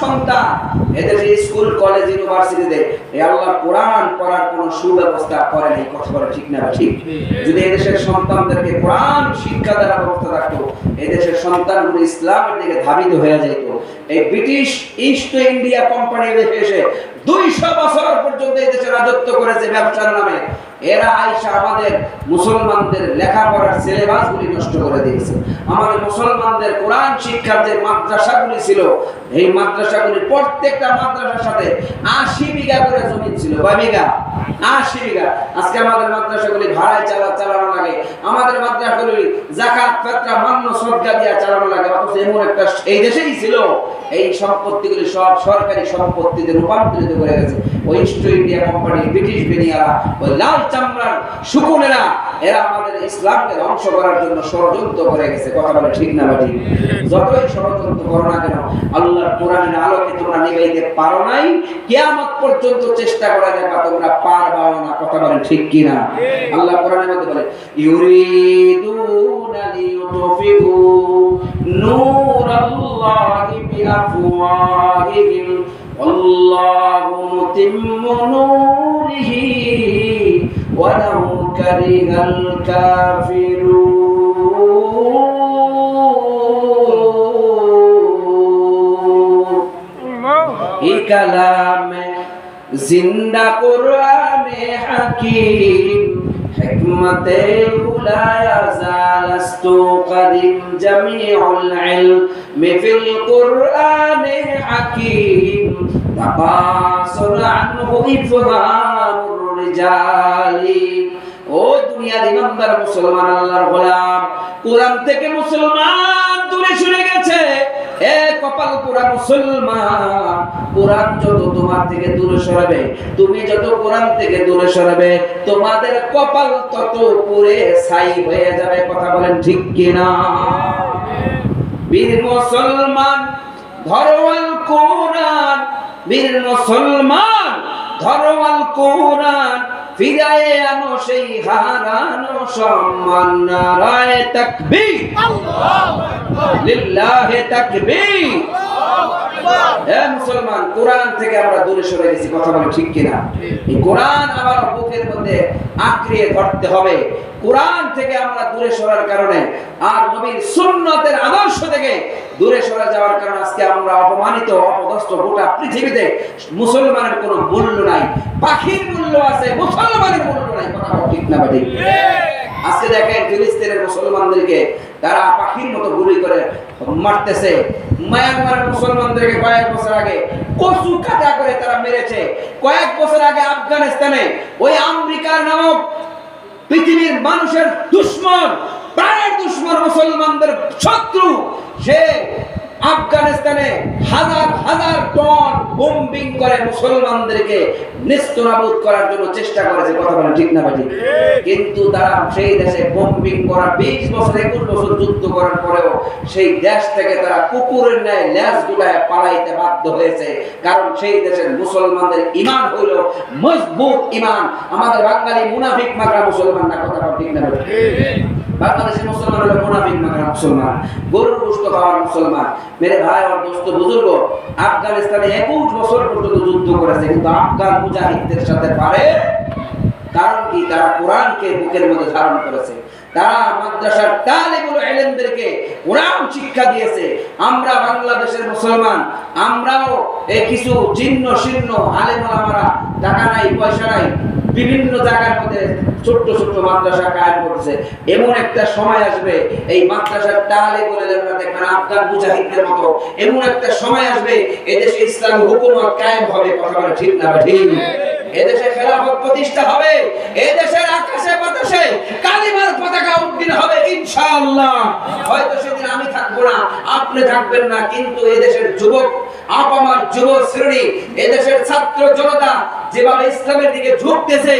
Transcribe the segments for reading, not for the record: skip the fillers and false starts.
সন্তান এদেশে school college ইউনিভার্সিটিতে এই আল্লাহর কোরআন পড়ার কোনো সুব্যবস্থা করে নাই, কথা বলে ঠিক না ঠিক? যদি এদেশের সন্তানদেরকে কোরআন শিক্ষা দেওয়ার ব্যবস্থা থাকতো, এদেশের সন্তানগুলো ইসলামের দিকে ধাবিত হয়ে যেত। এই ব্রিটিশ ইস্ট ইন্ডিয়া কোম্পানি এসে 200 বছর পর্যন্ত এই দেশে রাজত্ব করেছে ব্যবসার নামে। এরা আইসা আমাদের মুসলমানদের লেখাপড়ার সিলেবাসগুলি নষ্ট করে দিয়েছে। আমাদের মুসলমানদের কোরআন শিক্ষার যে মাদ্রাসাগুলি ছিল, এই মাদ্রাসাগুলির প্রত্যেকটা মাদ্রাসার সাথে 80 বিঘা করে জমি ছিল। কয় বিঘা? 80 বিঘা। আজকে আমাদের মাদ্রাসাগুলি ভাড়ায় চালানো লাগে, আমাদের মাদ্রাসাগুলি যাকাত ফিতরা মান্য সদকা দিয়ে চালানো লাগে। অথচ এমন একটা এই দেশেই ছিল, এই সম্পত্তিগুলি সব সরকারি সম্পত্তিতে রূপান্তরিত করে গেছে ওই ইস্ট ইন্ডিয়া কোম্পানি, ব্রিটিশ বেনিয়ারা, ওই লাল চামড়ার শুকুনেরা। এরা আমাদের ইসলামকে ধ্বংস করার জন্য ষড়যন্ত্র করে গেছে, কথা বলে ঠিক না ঠিক? যতই ষড়যন্ত্র করো না কেন, আল্লাহর কোরআনের আলোকে তোমরা নিভাইতে পারো নাই, কিয়ামত পর্যন্ত চেষ্টা করে দেখা তোমরা পারবাও না, কথা বলে ঠিক কি না? আল্লাহ কোরআনের মধ্যে বলে ইউরিদুনা লিইউতফিউ নূরাল্লাহি বিআফওয়াহিহিম ওয়াল্লাহু মুতিম্মু নূরিহি ওয়ালাউ কারিহাল কাফিরুন। এই কালামে জিন্দা কুরআনে হাকিম হিকমতে উলায়া জালাস্তু কদিম জামিউল ইলমি ফিল কুরআনে হাকিম তাবাসুর আনহু ইফহামুর রিজালি। ও দুনিয়ার ইমানদার মুসলমান, আল্লাহর গোলাম, কোরআন থেকে মুসলমান দূরে সরে গেছে। এ কপাল পোড়া মুসলমান, কোরআন যত তোমার থেকে দূরে সরাবে, তুমি যত কোরআন থেকে দূরে সরাবে, তোমাদের কপাল তত পুড়ে ছাই হয়ে যাবে, কথা বলেন ঠিক কিনা? বীর মুসলমান ধরো আল কোরআন, বীর মুসলমান ধরো আল কোরআন, ফিরায়ে আনো সেই হারানো সম্মান। নারায়ে তাকবীর, আল্লাহু আকবার, লিল্লাহি তাকবীর। হে মুসলমান, কোরআন থেকে আমরা দূরে সরে গেছি, কথা বলে ঠিক কিনা? এই কোরআন আমার বুকের মধ্যে আঁকড়িয়ে ধরতে হবে। কোরআন থেকে আমরা দূরে সরার কারণে আর নবীর সুন্নতের আদর্শ থেকে দূরে সরে যাওয়ার কারণে আজকে আমরা অপমানিত, অপদস্থ। গোটা পৃথিবীতে মুসলমানের কোনো মূল্য নাই। পাখির মূল্য আছে, মুসলমানের মূল্য নাই, কথা ঠিক না ঠিক? আজকে দেখেন ফিলিস্তিনের মুসলমানদেরকে তারা পাখির মতো গুলি করে মারতেছে। মায়ানমারের মুসলমানদেরকে কয়েক বছর আগে কচু কাটা করে তারা মেরেছে। কয়েক বছর আগে আফগানিস্তানে ওই আমেরিকার নামক পৃথিবীর মানুষের দুশমন, প্রাণের দুশমন, মুসলমানদের শত্রু, সে আফগানিস্তানে হাজার হাজার টন বোম্বিং করে মুসলমানদেরকে নিস্তনাবুদ করার জন্য চেষ্টা করেছে, কথা বলে ঠিক না ঠিক? কিন্তু তারা সেই দেশে বোম্বিং করার 20 বছর 21 বছর যুদ্ধ করার পরেও সেই দেশ থেকে তারা কুকুরের ন্যায় লেজ গুলায় পালাইতে বাধ্য হয়েছে। কারণ সেই দেশের মুসলমানদের ঈমান হইল মজবুত ঈমান। আমাদের বাঙালি মুনাফিক মাগরা মুসলমান না, কথা ঠিক না ঠিক? বাংলাদেশের মুসলমান হলো মুনাফিক মাগরা মুসলমান, গরুর গোশত খাওয়ার মুসলমান। মেরে ভাই আর দোস্ত বুজুর্গ, আফগানিস্তানে 21 বছর পর্যন্ত যুদ্ধ করেছে, কিন্তু আফগান মুজাহিদদের সাথে পারে। কারণ কি? তারা কোরআনকে বুকের মধ্যে ধারণ করেছে, তারা মাদ্রাসার তালিবুল ইলমদেরকে কোরআন শিক্ষা দিয়েছে। আমরা বাংলাদেশের মুসলমান, আমরাও এই কিছু জীর্ণ শীর্ণ আলেম ওলামারা, টাকা নাই পয়সা নাই, বিভিন্ন জায়গার মধ্যে ছোট্ট ছোট্ট মাদ্রাসা কায়েম করছে। এমন একটা সময় আসবে এই মাদ্রাসার তালিবুল ইলমরা দেখবেন আফগান মুজাহিদদের মতো। এমন একটা সময় আসবে এদেশে ইসলামী হুকুমত কায়েম হবে, কথা বলে ঠিক না ঠিক? এদেশে খেলাফত প্রতিষ্ঠা হবে, এদেশের আকাশে বাতাসে কালিমার পতাকা উড্ডীন হবে ইনশাআল্লাহ। হয়তো সেদিন আমি থাকবো না, আপনি থাকবেন না, কিন্তু এদেশের যুবক, আপামার যুব শ্রেণী, এদেশের ছাত্র জনতা যেভাবে ইসলামের দিকে ঝুঁকতেছে,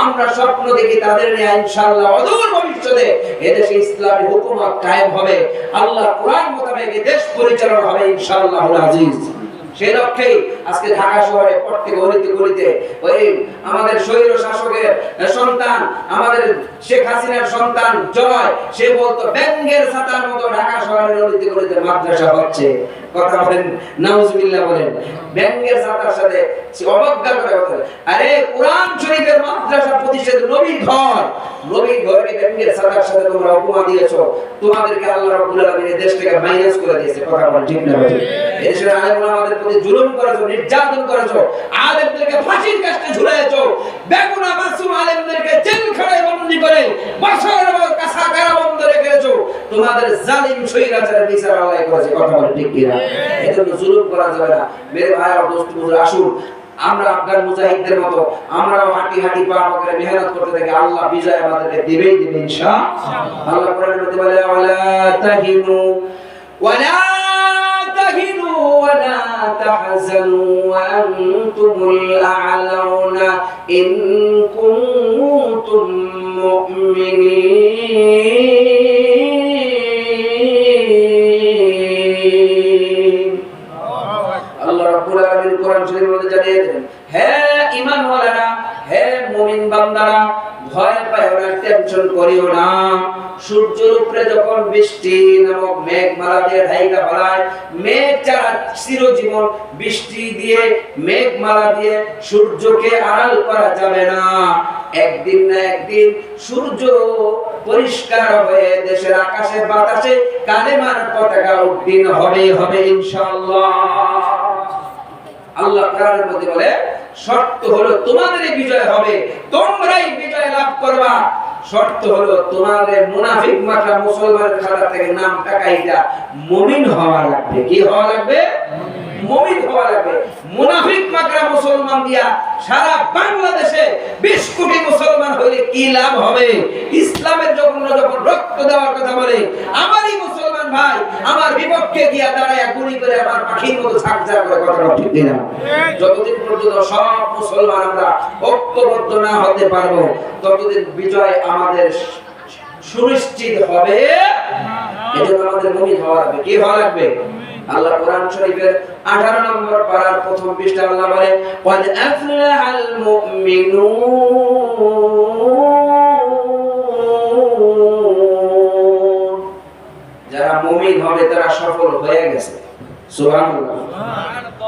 আমরা স্বপ্ন দেখি তাদের নিয়ে ইনশাআল্লাহ অদূর ভবিষ্যতে এদেশে ইসলামী হুকুমত কায়েম হবে, আল্লাহর কোরআন মোতাবেক দেশ পরিচালনা হবে ইনশাআল্লাহুল আজিজ। সেই লক্ষ্যেই আজকে ঢাকা শহরে প্রত্যেক গলিতে গলিতে ওই আমাদের স্বৈর শাসকের সন্তান, আমাদের শেখ হাসিনার সন্তান জয়, সে বলতো ব্যাঙ্গের ছাতার মতো ঢাকা শহরের গলিতে গলিতে মাদ্রাসা হচ্ছে। কথা বলেন নাউজুবিল্লাহ বলেন। ব্যঙ্গের ছাতার সাথে অবজ্ঞা করে কথা। আরে কোরআন শরীফের মাদ্রাসা প্রতিষ্ঠা নবীর ঘরকে ব্যঙ্গের ছাতার সাথে তোমরা উপমা দিয়েছো। তোমাদেরকে আল্লাহ রাব্বুল আলামিন এই দেশ থেকে মাইনাস করে দিয়েছে। কথা বলেন ঠিক না ভাই? এদেশের আলেম ওলামাদের প্রতি জুলুম করেছো, নির্যাতন করেছো, আলেমদেরকে ফাঁসির কাস্টে ঝুলাইছো, বেগুনা মাসুম আলেমদেরকে জেলখানায় বন্দী করে বছরের পর কারাবন্দরে রেখেছো। তোমাদের জালিম স্বৈরাচারের বিচার আল্লাহ করেছে। কথা বলেন ঠিক কিনা? এজন্য জুলুম করা যাবে না। মেরে ভাইরা দোস্ত বুঝে আসুন, আমরা আফগান মুজাহিদদের মতো আমরাও হাঁটি পা করে মেহনত করতে থাকি। আল্লাহ বিজয় আমাদেরকে দিবেই দিবে ইনশাআল্লাহ। আল্লাহ কোরআনের মধ্যে বলে ওয়ালা তাহিনু ওয়ালা তাহজানু ওয়া আনতুমুল আ'লাউনা ইন কুনতুম মুমিনিন। আল্লাহ রাব্বুল আলামিন কোরআন শরীফের মধ্যে জানিয়েছেন, হে ঈমানওয়ালারা, হে মুমিন বান্দারা, ভয় পাইও না, টেনশন করিও না। সূর্যের উপরে যখন বৃষ্টি নামক মেঘমালা দিয়ে ঢাকা ফেলায়, মেঘ ছাড়া চিরজীবন বৃষ্টি দিয়ে মেঘমালা দিয়ে সূর্যকে আড়াল করা যাবে না। একদিন না একদিন সূর্য পরিষ্কার হয়ে দেশের আকাশে বাতাসে কালেমার পতাকা উড্ডীন হবে ইনশাআল্লাহ। আল্লাহ কোরআনের মধ্যে বলে শর্ত হলো তোমাদের বিজয় হবে, তোমরাই বিজয় লাভ করবা। শর্ত হলো তোমাদের মুনাফিক মাথা মুসলমানের খাতা থেকে নাম টাকাইটা মুমিন হওয়া লাগবে। কি হওয়া লাগবে? মুমিন হওয়া লাগবে। মুনাফিক মাকড়া মুসলমান দিয়া সারা বাংলাদেশে 20 কোটি মুসলমান হইলে কি লাভ হবে? ইসলামের জন্য যখন রক্ত দেওয়ার কথা বলে, আমারই মুসলমান ভাই আমার বিপক্ষে গিয়া দাঁড়ায় গুলি করে আমার পাখির মতো ঝাঁকঝাঁক করে কথা ঠিক কিনা? যতদিন পর্যন্ত সব মুসলমান আমরা ঐক্যবদ্ধ না হতে পারবো, ততদিন বিজয় আমাদের সুনিশ্চিত হবে। এজন্য আমাদের মুমিন হওয়া লাগবে। কি হওয়া লাগবে? আল্লাহ কোরআন শরীফের 18 নম্বর পারার প্রথম পৃষ্ঠা আল্লাহ বলে ক্বাদ আফলাহাল মুমিনুন, যারা মুমিন হবে তারা সফল হয়ে গেছে। সুবহানাল্লাহ।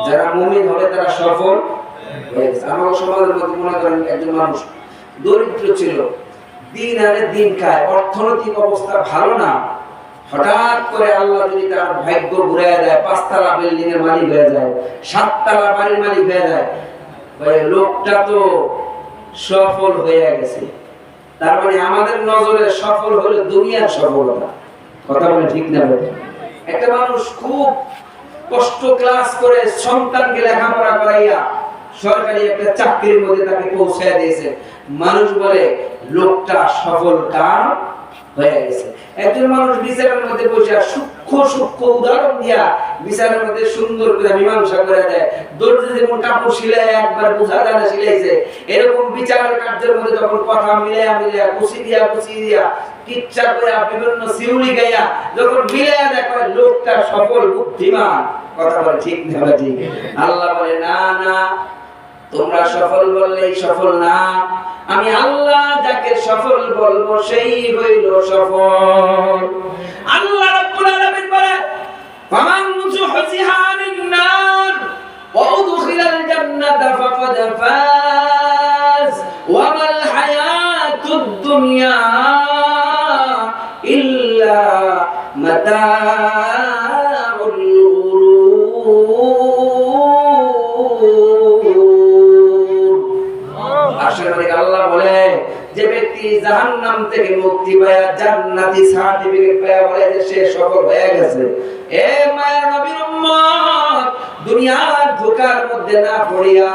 যারা মুমিন হবে তারা সফল হয়ে গেছে। আমার সমাজের মধ্যে মনে করেন একজন মানুষ দরিদ্র ছিল, দিন আনে দিন খায়, অর্থনৈতিক অবস্থা ভালো না, হঠাৎ করে আল্লাহ যদি তার ভাগ্য ঘুরায় দেয়, 5 তলা বিল্ডিং এর মালিক হয়ে যায়, 7 তলা বাড়ির মালিক হয়ে যায়, লোকটা তো সফল হয়ে গেছে। তার মানে আমাদের নজরে সফল হলে দুনিয়ার সফলতা। কথা বলে ঠিক না? একটা মানুষ খুব কষ্ট ক্লাস করে সন্তানকে লেখাপড়া করাইয়া সরকারি একটা চাকরির মধ্যে তাকে পৌঁছায় দিয়েছে, মানুষ বলে লোকটা সফল কাম হয়ে গেছে। একজন মানুষ বিচারের মধ্যে বসে সূক্ষ্ম উদাহরণ দিয়া বিচারের মধ্যে সুন্দর করে মীমাংসা করে দেয়। দর্জি যেমন কাপড় সিলাই একবার বুঝা যায় না সিলাইছে, এরকম বিচারের কার্যের মধ্যে যখন কথা মিলাইয়া কুচি দিয়া কিচ্ছা করে বিভিন্ন সিউলি গাইয়া যখন মিলাইয়া দেখো লোকটা সফল বুদ্ধিমান। কথা বলে ঠিক না? ঠিক। আল্লাহ বলে না, তোমরা সফল বললেই সফল না, আমি আল্লাহ যাকে সফল বলবো সেই হইল সফল। আল্লাহ রাব্বুল আলামিন বলে ফামান যুহজিহা আনিন নার ওয়া উদখিলাল জান্নাতা ফাকাদ ফাজ ওয়া মাল হায়াতুদ দুনিয়া ইল্লা মাতাউল আল্লাহ বলে যে ব্যক্তি জাহান্নাম থেকে মুক্তি পায়া জান্নাতি সার্টিফিকেট পায়া বলে যে সে সফল হয়ে গেছে। এ মায়ের নবীর উম্মত, দুনিয়ার ধোঁকার মধ্যে না পড়িয়া,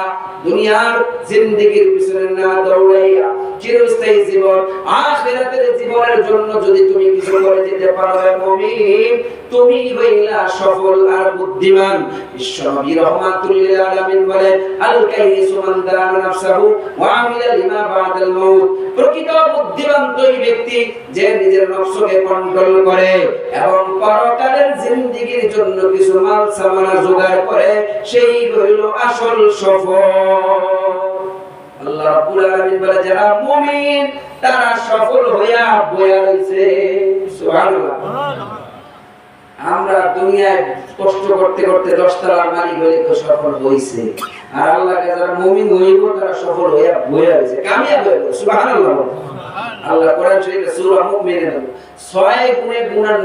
দুনিয়ার জিন্দেগির পিছনে না দৌড়াইয়া চিরস্থায়ী জীবন আখিরাতের জীবনের জন্য যদি তুমি কিছু করে যেতে পারো হে মুমিন, তুমি হইলা সফল আর বুদ্ধিমান। বিশ্বনবী রাহমাতুল লিল আলামিন বলে আল কাইসু মান দানা নাফসাহু ওয়া আমিলা লিমা বাদাল মাউত। প্রকৃত বুদ্ধিমান ওই ব্যক্তি যে নিজের নফসকে কন্ট্রোল করে এবং পরকালের জিন্দেগির জন্য কিছু মাল সামানা জোগাড় করে, সেই হইল আসল সফল। আল্লাহ রাব্বুল আলামিন বলে যারা মুমিন তারা সফল হইয়া বয়া রইছে। সুবহানাল্লাহ। আমরা দুনিয়ায় কষ্ট করতে করতে 10 তলার মালিক হয়ে সফল হইছে, আর আল্লাহকে যারা মুমিন হইব তারা সফল হইয়া হইছে, কামিয়াব হইব। সুবহানাল্লাহ। আল্লাহ কোরআন শরীফে সূরা মুমিনের 6 গুণে গুণান